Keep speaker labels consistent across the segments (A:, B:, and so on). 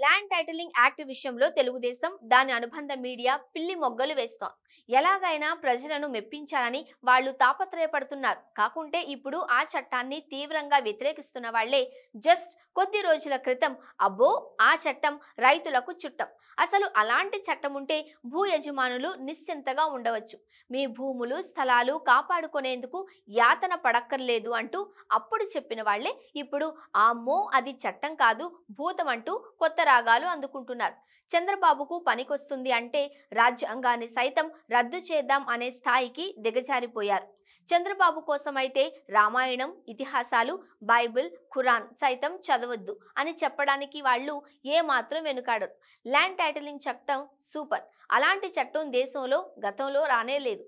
A: Land titling act విషయంలో తెలుగుదేశం దాని అనుబంధ మీడియా పిల్లి మొగ్గలు వేస్తోంది. ఎలాగైనా ప్రజలను మెప్పించాలని వాళ్ళు తాపత్రయపడుతున్నారు. కాకుంటే ఇప్పుడు ఆ చట్టాన్ని తీవ్రంగా వ్యతిరేకిస్తున్న వాళ్లే జస్ట్ కొద్ది రోజుల క్రితం అబ్బో ఆ చట్టం రైతులకు చుట్టం, అసలు అలాంటి చట్టం ఉంటే భూ యజమానులు నిశ్చింతగా ఉండవచ్చు, మీ భూములు స్థలాలు కాపాడుకునేందుకు యాతన పడక్కర్లేదు అంటూ అప్పుడు చెప్పిన వాళ్లే ఇప్పుడు అమ్మో అది చట్టం కాదు భూతం అంటూ కొత్త రాగాలు అందుకుంటున్నారు. చంద్రబాబుకు పనికొస్తుంది అంటే రాజ్యాంగాన్ని సైతం రద్దు చేద్దాం అనే స్థాయికి దిగజారిపోయారు. చంద్రబాబు కోసం అయితే రామాయణం, ఇతిహాసాలు, బైబిల్, ఖురాన్ సైతం చదవద్దు అని చెప్పడానికి వాళ్ళు ఏమాత్రం వెనుకాడరు. ల్యాండ్ టైటిలింగ్ చట్టం సూపర్, అలాంటి చట్టం దేశంలో గతంలో రానే లేదు.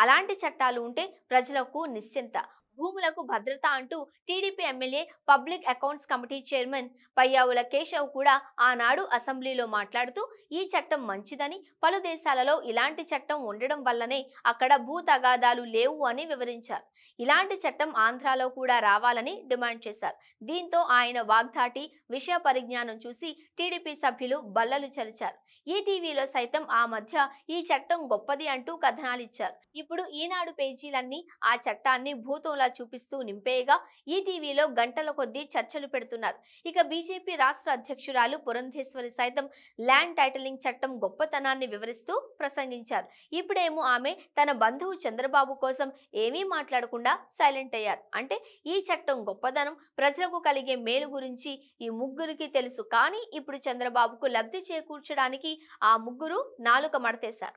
A: అలాంటి చట్టాలు ఉంటే ప్రజలకు నిశ్చింత, భూములకు భద్రత అంటూ TDP MLA public accounts committee chairman Payyavula Keshav కూడా ఆనాడు అసెంబ్లీలో మాట్లాడుతూ ఈ చట్టం మంచిదని, పలు దేశాలలో ఇలాంటి చట్టం ఉండడం వల్లనే అక్కడ భూ తగాదాలు లేవు అని వివరించారు. ఇలాంటి చట్టం ఆంధ్రాలో కూడా రావాలని డిమాండ్ చేశారు. దీంతో ఆయన వాగ్దాటి, విషయ పరిజ్ఞానం చూసి టీడీపీ సభ్యులు బల్లలు చరిచారు. ఈ టీవీలో సైతం ఆ మధ్య ఈ చట్టం గొప్పది అంటూ కథనాలిచ్చారు. ఇప్పుడు ఈనాడు పేజీలన్నీ ఆ చట్టాన్ని భూతంలా చూపిస్తూ నింపేయగా ఈ టీవీలో గంటల కొద్దీ చర్చలు పెడుతున్నారు. ఇక బీజేపీ రాష్ట్ర అధ్యక్షురాలు పురంధేశ్వరి సైతం ల్యాండ్ టైటిలింగ్ చట్టం గొప్పతనాన్ని వివరిస్తూ ప్రసంగించారు. ఇప్పుడేమో ఆమె తన బంధువు చంద్రబాబు కోసం ఏమీ మాట్లాడకుండా సైలెంట్ అయ్యారు. అంటే ఈ చట్టం గొప్పదనం, ప్రజలకు కలిగే మేలు గురించి ఈ ముగ్గురికి తెలుసు. కానీ ఇప్పుడు చంద్రబాబుకు లబ్ధి చేకూర్చడానికి ఆ ముగ్గురు నాలుక మడతేశారు.